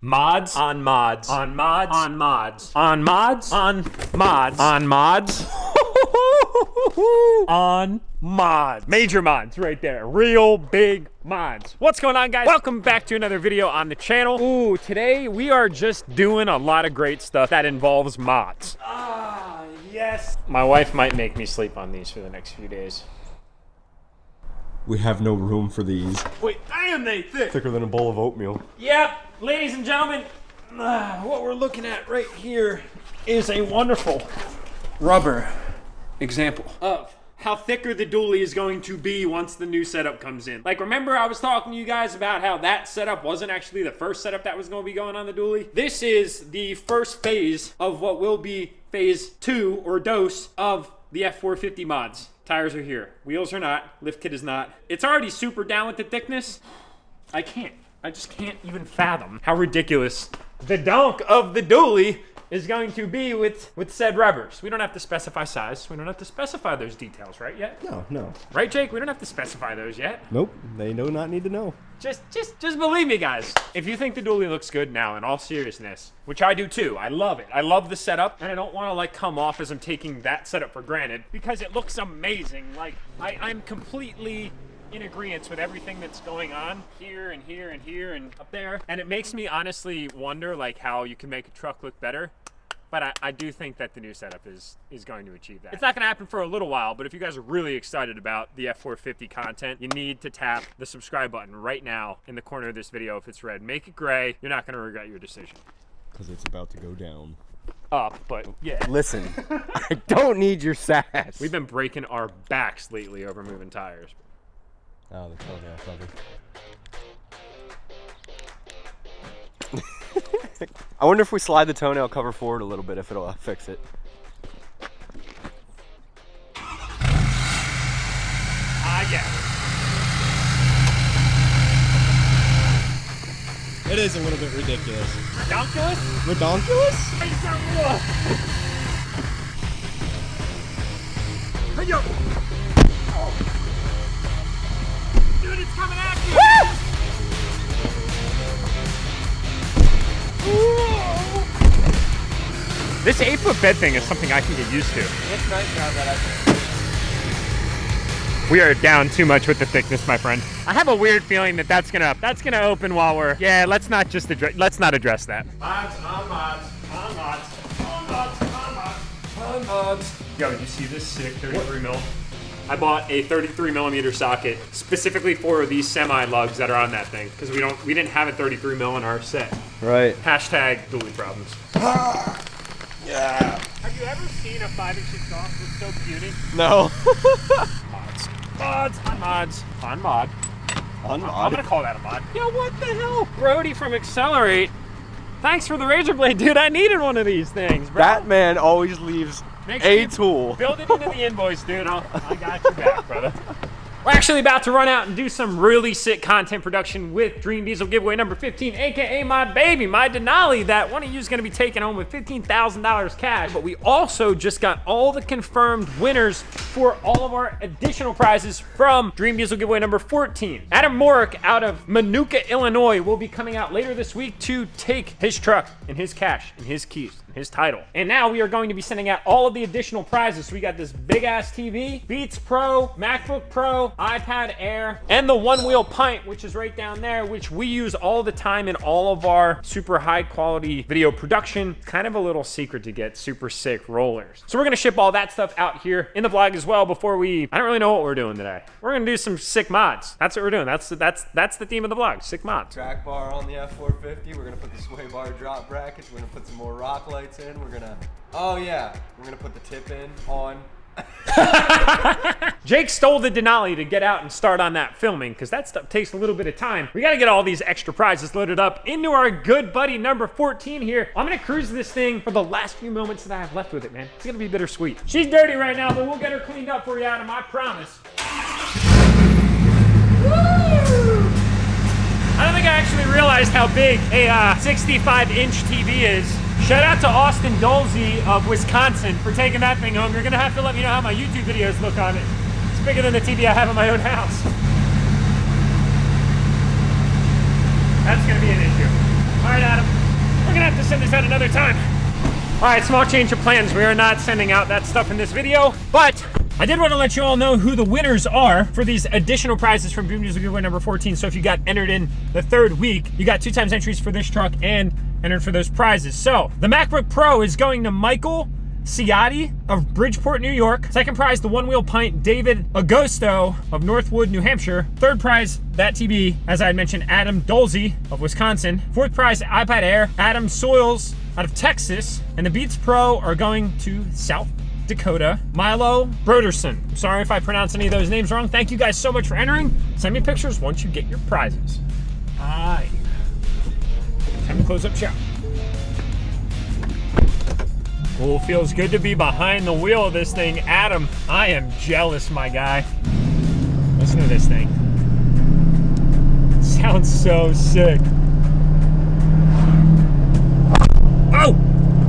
Mods on mods on mods on mods on mods on mods on mods on mods. Major mods right there. Real big mods. What's going on, guys? Welcome back to another video on the channel. Ooh, today we are just doing a lot of great stuff that involves mods. Ah, yes. My wife might make me sleep on these for the next few days. We have no room for these. Wait, damn, they thick. Thicker than a bowl of oatmeal. Yep, ladies and gentlemen, what we're looking at right here is a wonderful rubber example of how thicker the dually is going to be once the new setup comes in. Like, remember I was talking to you guys about how that setup wasn't actually the first setup that was going to be going on the dually? This is the first phase of what will be phase 2 or dose of the F450 mods. Tires are here. Wheels are not. Lift kit is not. It's already super down with the thickness. I just can't even fathom how ridiculous the donk of the dually is going to be with said rubbers. We don't have to specify size. We don't have to specify those details, right, yet? No. Right, Jake? We don't have to specify those yet. Nope, they do not need to know. Just believe me, guys. If you think the dually looks good now, in all seriousness, which I do too, I love it. I love the setup, and I don't want to like come off as I'm taking that setup for granted because it looks amazing. Like, I'm completely in agreement with everything that's going on here and here and here and up there. And it makes me honestly wonder like how you can make a truck look better. But I do think that the new setup is going to achieve that. It's not going to happen for a little while, but if you guys are really excited about the F450 content, you need to tap the subscribe button right now in the corner of this video. If it's red, make it gray. You're not going to regret your decision. Because it's about to go down. Up, but yeah. Listen, I don't need your sass. We've been breaking our backs lately over moving tires. Oh, the toenail cover. I wonder if we slide the toenail cover forward a little bit, if it'll fix it. Yeah. It is a little bit ridiculous. Redonkulous? Redonkulous? Hey, yo! Oh. Dude, it's coming at you! This 8-foot bed thing is something I can get used to. It's nice now that We are down too much with the thickness, my friend. I have a weird feeling that that's gonna open while we're. Yeah, let's not address that. Mods on mods on mods on mods on mods on mods. Yo, you see this sick 33 mil? I bought a 33 millimeter socket specifically for these semi lugs that are on that thing because we didn't have a 33 mil in our set. Right. Hashtag dually problems. Yeah. Have you ever seen a 5-inch exhaust with so beauty? No. Mods on mods on mod. On mod. I'm gonna call that a mod. Yo, what the hell? Brody from Accelerate. Thanks for the razor blade, dude. I needed one of these things, bro. That man always leaves a tool. Build it into the invoice, dude. I got your back, brother. We're actually about to run out and do some really sick content production with Dream Diesel giveaway number 15, aka my baby, my Denali, that one of you is going to be taking home with $15,000 cash. But we also just got all the confirmed winners for all of our additional prizes from Dream Diesel giveaway number 14. Adam Morick out of Manuka, Illinois will be coming out later this week to take his truck and his cash and his keys and his title. And now we are going to be sending out all of the additional prizes. So we got this big ass TV, Beats Pro, MacBook Pro, iPad Air, and the one-wheel pint, which is right down there, which we use all the time in all of our super high quality video production. Kind of a little secret to get super sick rollers. So we're gonna ship all that stuff out here in the vlog as well before I don't really know what we're doing today. We're gonna do some sick mods. That's what we're doing. That's the theme of the vlog, sick mods. Track bar on the F450. We're gonna put the sway bar drop brackets. We're gonna put some more rock lights in. We're gonna put the tip in on. Jake stole the Denali to get out and start on that filming because that stuff takes a little bit of time. We got to get all these extra prizes loaded up into our good buddy number 14 here. I'm going to cruise this thing for the last few moments that I have left with it, man. It's going to be bittersweet. She's dirty right now, but we'll get her cleaned up for you, Adam, I promise. Woo! I don't think I actually realized how big a 65-inch TV is. Shout out to Austin Dolzy of Wisconsin for taking that thing home. You're gonna have to let me know how my YouTube videos look on it. It's bigger than the TV I have in my own house. That's gonna be an issue. All right, Adam. We're gonna have to send this out another time. All right, small change of plans. We are not sending out that stuff in this video, but I did want to let you all know who the winners are for these additional prizes from Dream Diesel giveaway number 14. So if you got entered in the 3rd week, you got 2 times entries for this truck and entered for those prizes. So the MacBook Pro is going to Michael Ciotti of Bridgeport, New York. 2nd prize, the one-wheel pint, David Agosto of Northwood, New Hampshire. 3rd prize, that TB, as I had mentioned, Adam Dolzy of Wisconsin. 4th prize, iPad Air, Adam Soils out of Texas. And the Beats Pro are going to South Dakota, Milo Broderson. I'm sorry if I pronounce any of those names wrong. Thank you guys so much for entering. Send me pictures once you get your prizes. Time to close up shop. Oh, feels good to be behind the wheel of this thing. Adam, I am jealous, my guy. Listen to this thing. Sounds so sick. Oh!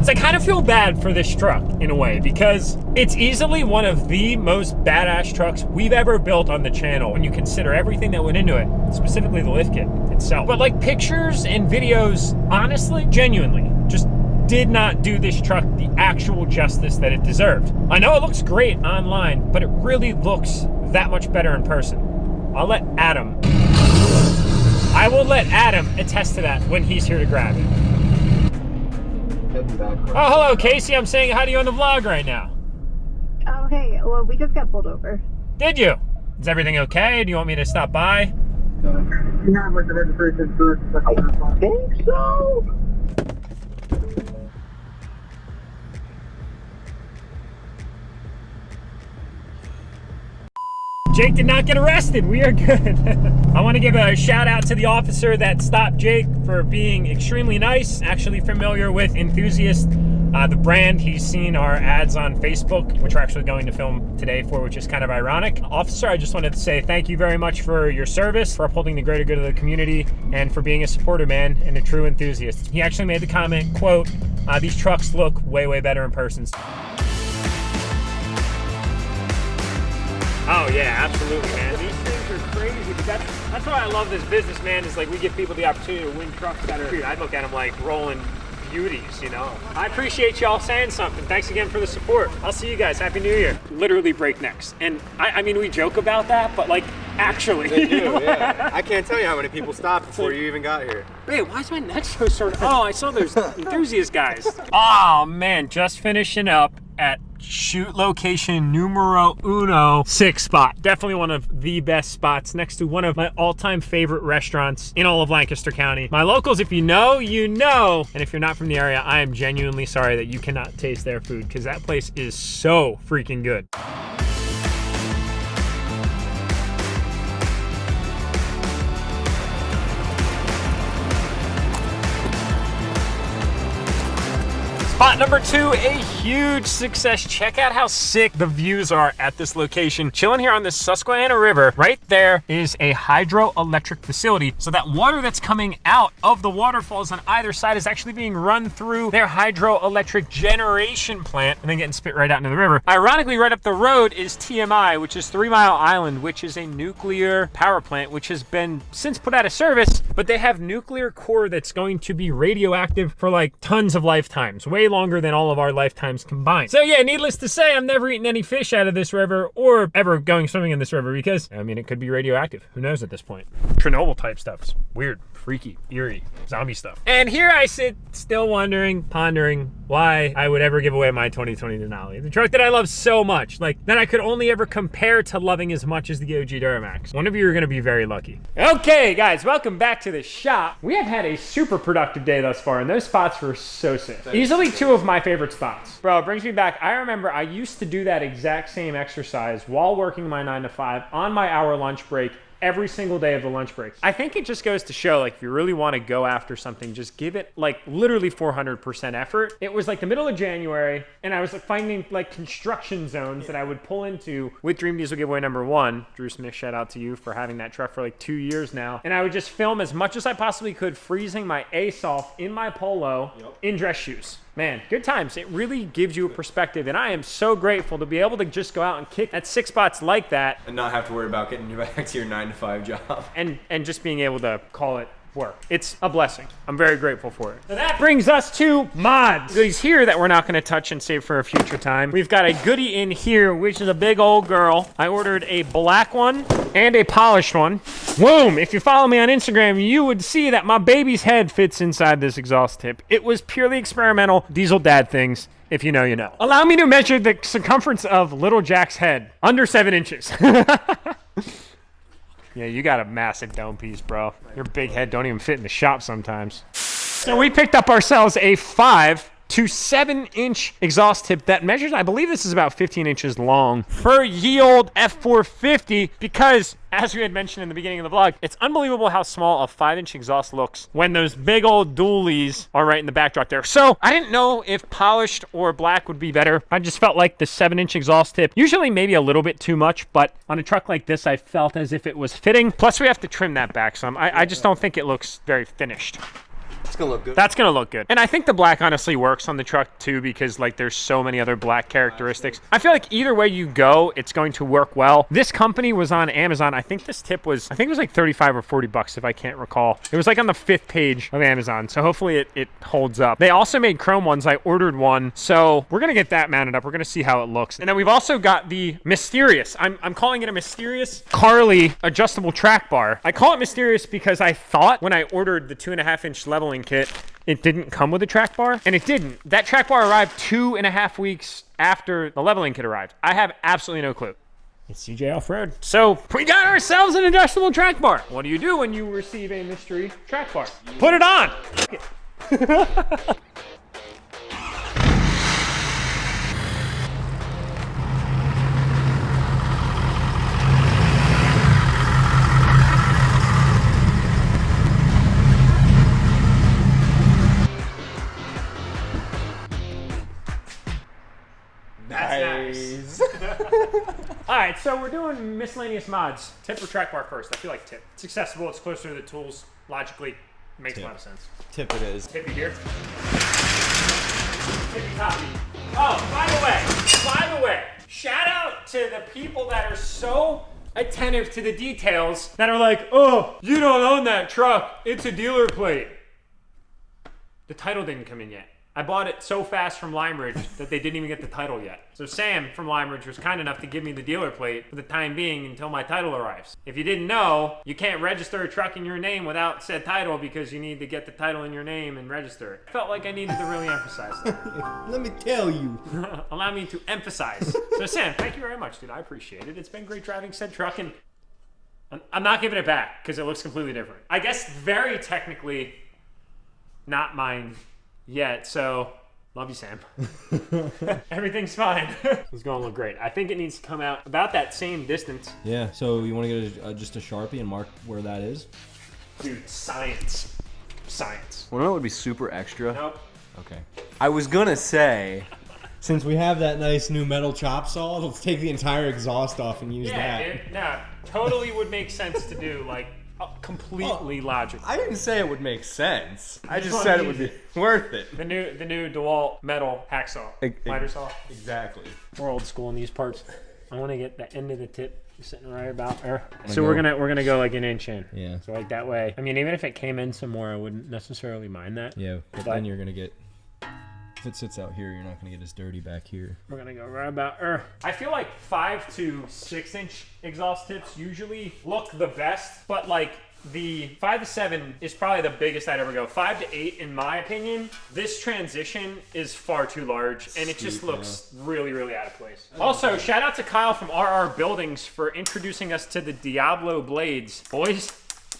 So I kind of feel bad for this truck in a way because it's easily one of the most badass trucks we've ever built on the channel when you consider everything that went into it, specifically the lift kit itself. But like pictures and videos, honestly, genuinely, just did not do this truck the actual justice that it deserved. I know it looks great online, but it really looks that much better in person. I will let Adam attest to that when he's here to grab it. Oh, hello, Casey. I'm saying hi to you on the vlog right now. Oh, hey. Well, we just got pulled over. Did you? Is everything okay? Do you want me to stop by? I think so. Jake did not get arrested. We are good. I want to give a shout out to the officer that stopped Jake for being extremely nice. Actually familiar with Enthusiast, the brand. He's seen our ads on Facebook, which we're actually going to film today for, which is kind of ironic. Officer, I just wanted to say thank you very much for your service, for upholding the greater good of the community, and for being a supporter, man, and a true enthusiast. He actually made the comment, quote, these trucks look way, way better in person. Oh yeah, absolutely, man. These things are crazy. But that's why I love this business, man, is like we give people the opportunity to win trucks that are, I look at them like rolling beauties, you know? I appreciate y'all saying something. Thanks again for the support. I'll see you guys. Happy New Year. Literally breaknecks. And I mean, we joke about that, but like actually. They do, yeah. I can't tell you how many people stopped before you even got here. Wait, why is my neck so sore? Oh, I saw those enthusiast guys. Oh man, just finishing up at shoot location numero uno, 6 spot. Definitely one of the best spots next to one of my all-time favorite restaurants in all of Lancaster County. My locals, if you know, you know. And if you're not from the area, I am genuinely sorry that you cannot taste their food because that place is so freaking good. Spot number 2, a huge success. Check out how sick the views are at this location. Chilling here on the Susquehanna River. Right there is a hydroelectric facility. So that water that's coming out of the waterfalls on either side is actually being run through their hydroelectric generation plant and then getting spit right out into the river. Ironically, right up the road is TMI, which is 3 Mile Island, which is a nuclear power plant, which has been since put out of service, but they have nuclear core that's going to be radioactive for like tons of lifetimes, way longer than all of our lifetimes combined. So yeah, needless to say, I'm never eating any fish out of this river or ever going swimming in this river because, I mean, it could be radioactive. Who knows at this point? Chernobyl type stuff. It's weird, freaky, eerie, zombie stuff. And here I sit still wondering, pondering why I would ever give away my 2020 Denali. The truck that I love so much, like that I could only ever compare to loving as much as the OG DURTYMAX. One of you are gonna be very lucky. Okay guys, welcome back to the shop. We have had a super productive day thus far and those spots were so sick. Easily 2 of my favorite spots. Bro, it brings me back. I remember I used to do that exact same exercise while working my 9 to 5 on my hour lunch break every single day of the lunch break. I think it just goes to show, like, if you really want to go after something, just give it like literally 400% effort. It was like the middle of January and I was like finding like construction zones that I would pull into with Dream Diesel giveaway number 1. Drew Smith, shout out to you for having that truck for like 2 years now. And I would just film as much as I possibly could, freezing my ace off in my polo in dress shoes. Man, good times. It really gives you a perspective, and I am so grateful to be able to just go out and kick at 6 spots like that. And not have to worry about getting you back to your 9 to 5 job. And just being able to call it work. It's a blessing. I'm very grateful for it. So that brings us to mods. Goodies here that we're not gonna touch and save for a future time. We've got a goodie in here, which is a big old girl. I ordered a black one and a polished one. Boom! If you follow me on Instagram, you would see that my baby's head fits inside this exhaust tip. It was purely experimental. Diesel dad things. If you know, you know. Allow me to measure the circumference of little Jack's head. Under 7 inches. Yeah, you got a massive dome piece, bro. Your big head don't even fit in the shop sometimes. So we picked up ourselves a 5 to 7 inch exhaust tip that measures, I believe this is about 15 inches long, for ye old F450, because as we had mentioned in the beginning of the vlog, it's unbelievable how small a 5-inch exhaust looks when those big old dualies are right in the backdrop there. So I didn't know if polished or black would be better. I just felt like the 7-inch exhaust tip, usually maybe a little bit too much, but on a truck like this, I felt as if it was fitting. Plus we have to trim that back some. I just don't think it looks very finished. It's gonna look good. That's gonna look good. And I think the black honestly works on the truck too, because like there's so many other black characteristics. I feel like either way you go, it's going to work well. This company was on Amazon. I think this tip was, I think it was like 35 or 40 bucks if I can't recall. It was like on the 5th page of Amazon. So hopefully it holds up. They also made chrome ones. I ordered one. So we're gonna get that mounted up. We're gonna see how it looks. And then we've also got the mysterious, I'm calling it a mysterious Carly adjustable track bar. I call it mysterious because I thought when I ordered the 2.5-inch leveling kit, it didn't come with a track bar, and it didn't. That track bar arrived 2.5 weeks after the leveling kit arrived. I have absolutely no clue. It's CJ Off-Road. So we got ourselves an adjustable track bar. What do you do when you receive a mystery track bar? Put it on. Nice. All right, so we're doing miscellaneous mods. Tip or track bar first? I feel like tip. It's accessible. It's closer to the tools. Logically, makes a lot of sense. Tip it is. Tippy here. Tippy toppy. Oh, by the way, shout out to the people that are so attentive to the details that are like, oh, you don't own that truck. It's a dealer plate. The title didn't come in yet. I bought it so fast from Lime Ridge that they didn't even get the title yet. So Sam from Lime Ridge was kind enough to give me the dealer plate for the time being until my title arrives. If you didn't know, you can't register a truck in your name without said title because you need to get the title in your name and register it. I felt like I needed to really emphasize that. Let me tell you. Allow me to emphasize. So Sam, thank you very much, dude. I appreciate it. It's been great driving said truck, and I'm not giving it back because it looks completely different. I guess very technically not mine yet, so love you, Sam. Everything's fine. It's gonna look great. I think it needs to come out about that same distance. Yeah, so you want to get just a Sharpie and mark where that is? Dude, science. Science. Well, that would be super extra. Nope. Okay. I was gonna say, Since we have that nice new metal chop saw, let's take the entire exhaust off and use Yeah, that. dude. No, totally would make sense to do, like, completely logical. I didn't say it would make sense. I just wanna said it use would be worth it. The new DeWalt metal hacksaw. Miter saw. Exactly. We're old school in these parts. I want to get the end of the tip sitting right about there. So we're gonna go like an inch in. Yeah. So like that way. I mean, even if it came in some more, I wouldn't necessarily mind that. Yeah, but then you're gonna get, if it sits out here, you're not gonna get as dirty back here. We're gonna go right about there. I feel like 5 to 6 inch exhaust tips usually look the best, but like the 5 to 7 is probably the biggest I'd ever go. 5 to 8, in my opinion, this transition is far too large, and it just looks really, really out of place. Also, shout out to Kyle from RR Buildings for introducing us to the Diablo blades. Boys,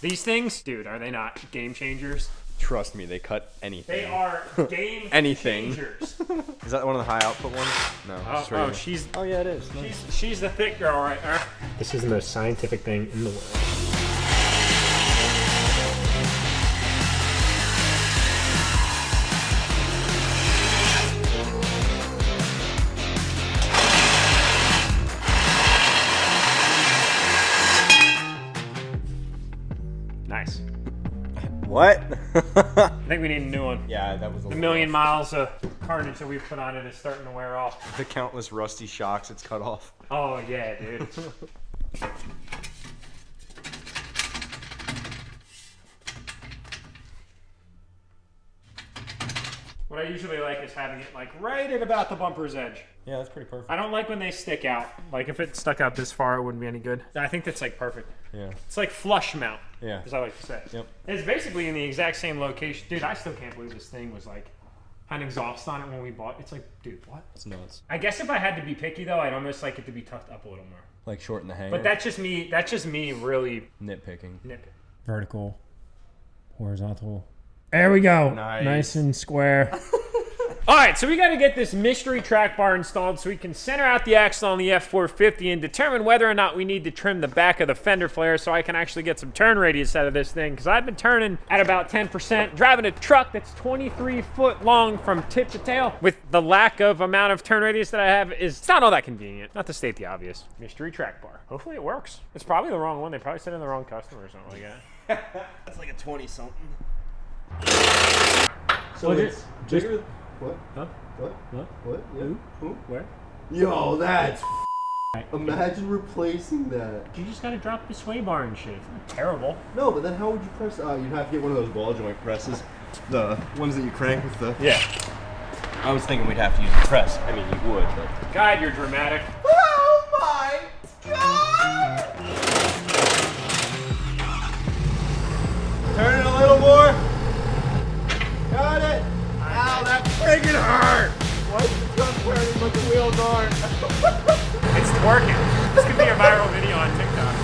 these things, dude, are they not game changers? Trust me, they cut anything. They are game Anything. changers. Is that one of the high output ones? No. She's Oh yeah, it is. she's the thick girl right there. This is the most scientific thing in the world. Nice. What? I think we need a new one. Yeah, that was The million miles of carnage that we've put on it is starting to wear off. The countless rusty shocks it's cut off. Oh yeah, dude. What I usually like is having it like right at about the bumper's edge. Yeah, that's pretty perfect. I don't like when they stick out. Like if it stuck out this far, it wouldn't be any good. I think that's like perfect. Yeah. It's like flush mount. Yeah. As I like to say. Yep. It's basically in the exact same location. Dude, I still can't believe this thing was like had an exhaust on it when we bought it. It's like, dude, what? It's nuts. I guess if I had to be picky though, I'd almost like it to be tucked up a little more. Like short in the hanger. But that's just me really nitpicking. Vertical, horizontal. There we go. Nice and square. All right, so we got to get this mystery track bar installed so we can center out the axle on the F450 and determine whether or not we need to trim the back of the fender flare so I can actually get some turn radius out of this thing, because I've been turning at about 10%, driving a truck that's 23 foot long from tip to tail. With the lack of amount of turn radius that I have, it's not all that convenient. Not to state the obvious. Mystery track bar. Hopefully it works. It's probably the wrong one. They probably sent in the wrong customer or something like that. That's like a 20-something. So it's bigger. What? Huh? What? What? What? Yeah. Who? Where? Yo, that's. Imagine replacing that. You just gotta drop the sway bar and shit. It's not terrible. No, but then how would you press? You'd have to get one of those ball joint presses. The ones that you crank with the. Yeah. I was thinking we'd have to use the press. I mean, you would, but. God, you're dramatic. Oh my god! Turn it a little more. Got it. Ow, that friggin' hurt! Why is the truck turning but the wheels aren't? It's working. This could be a viral video on TikTok.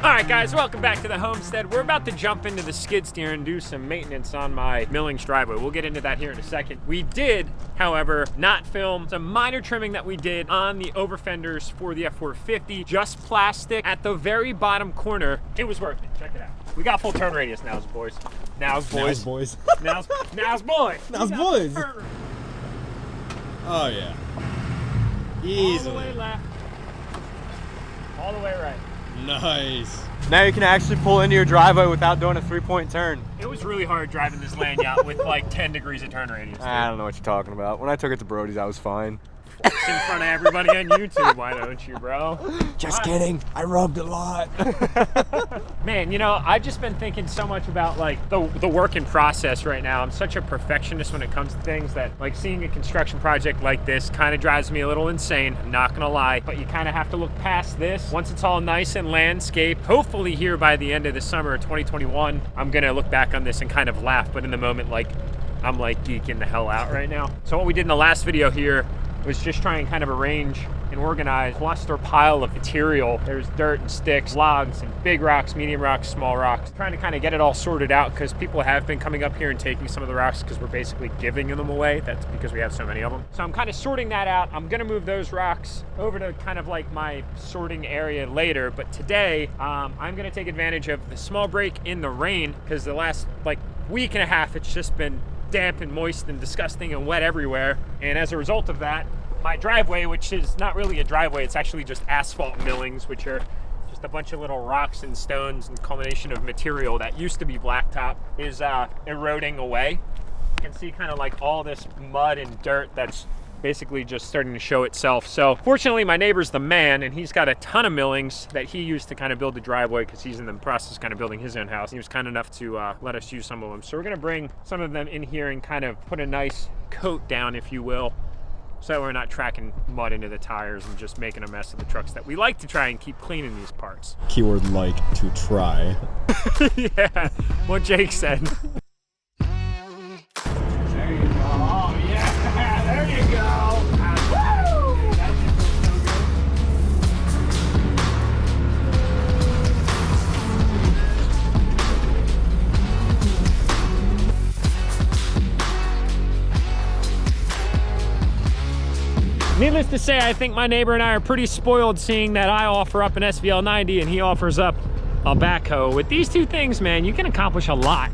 Alright guys, welcome back to the homestead. We're about to jump into the skid steer and do some maintenance on my Millings driveway. We'll get into that here in a second. We did, however, not film some minor trimming that we did on the over fenders for the F450. Just plastic at the very bottom corner. It was worth it. Check it out. We got full turn radius now, boys. Now's boys. Boys. Now's boys. Now's boys. Oh yeah. Easily. All the way left. All the way right. Nice. Now you can actually pull into your driveway without doing a 3-point turn. It was really hard driving this land yacht with like 10 degrees of turn radius. I don't know what you're talking about. When I took it to Brody's, I was fine. It's in front of everybody on YouTube, why don't you, bro? Just kidding. I rubbed a lot. Man, you know, I've just been thinking so much about like the work in process right now. I'm such a perfectionist when it comes to things that like seeing a construction project like this kind of drives me a little insane. I'm not gonna lie, but you kind of have to look past this. Once it's all nice and landscaped, hopefully here by the end of the summer of 2021, I'm gonna look back on this and kind of laugh. But in the moment, like I'm like geeking the hell out right now. So what we did in the last video here was just try and kind of arrange and organize a cluster pile of material. There's dirt and sticks, logs and big rocks, medium rocks, small rocks. Trying to kind of get it all sorted out because people have been coming up here and taking some of the rocks because we're basically giving them away. That's because we have so many of them. So I'm kind of sorting that out. I'm gonna move those rocks over to kind of like my sorting area later. But today, I'm gonna take advantage of the small break in the rain because the last like week and a half, it's just been damp and moist and disgusting and wet everywhere. And as a result of that, my driveway, which is not really a driveway, it's actually just asphalt millings, which are just a bunch of little rocks and stones and culmination of material that used to be blacktop, is eroding away. You can see kind of like all this mud and dirt that's basically just starting to show itself. So fortunately, my neighbor's the man, and he's got a ton of millings that he used to kind of build the driveway because he's in the process of kind of building his own house. He was kind enough to let us use some of them. So we're gonna bring some of them in here and kind of put a nice coat down, if you will, so that we're not tracking mud into the tires and just making a mess of the trucks that we like to try and keep clean in these parts. Keyword like to try. Yeah, what Jake said. There you go. Oh, yeah, there you go. Woo! That just feels so good. Needless to say, I think my neighbor and I are pretty spoiled seeing that I offer up an SVL 90 and he offers up a backhoe. With these two things, man, you can accomplish a lot.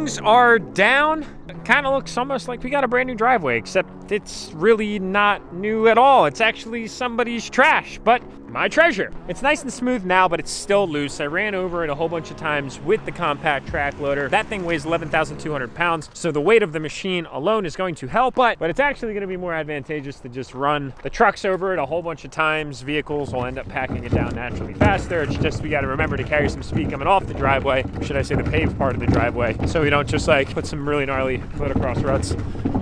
things are down. It kind of looks almost like we got a brand new driveway, except it's really not new at all. It's actually somebody's trash, but my treasure. It's nice and smooth now, but it's still loose. I ran over it a whole bunch of times with the compact track loader. That thing weighs 11,200 pounds, so the weight of the machine alone is going to help, but it's actually gonna be more advantageous to just run the trucks over it a whole bunch of times. Vehicles will end up packing it down naturally faster. It's just we gotta remember to carry some speed coming off the driveway, or should I say the paved part of the driveway, so we don't just like put some really gnarly motocross ruts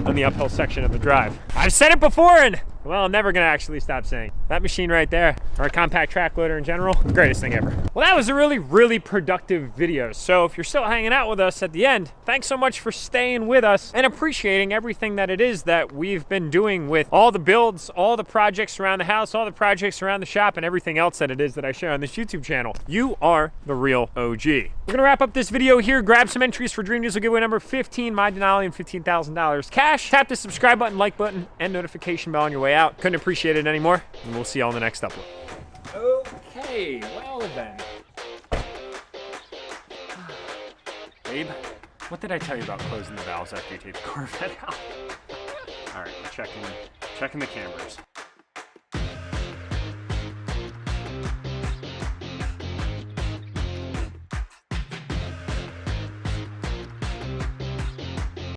on the uphill section of the drive. I've said it before, and well, I'm never gonna actually stop saying. That machine right there, or a compact track loader in general, greatest thing ever. Well, that was a really, really productive video. So if you're still hanging out with us at the end, thanks so much for staying with us and appreciating everything that it is that we've been doing with all the builds, all the projects around the house, all the projects around the shop, and everything else that it is that I share on this YouTube channel. You are the real OG. We're gonna wrap up this video here, grab some entries for Dream Diesel giveaway number 15, my Denali, and $15,000 cash. Tap the subscribe button, like button, and notification bell on your way out. Couldn't appreciate it anymore, and we'll see you all in the next upload. Okay, well then. Babe, what did I tell you about closing the valves after you take the Corvette out? All right, we're checking the cameras.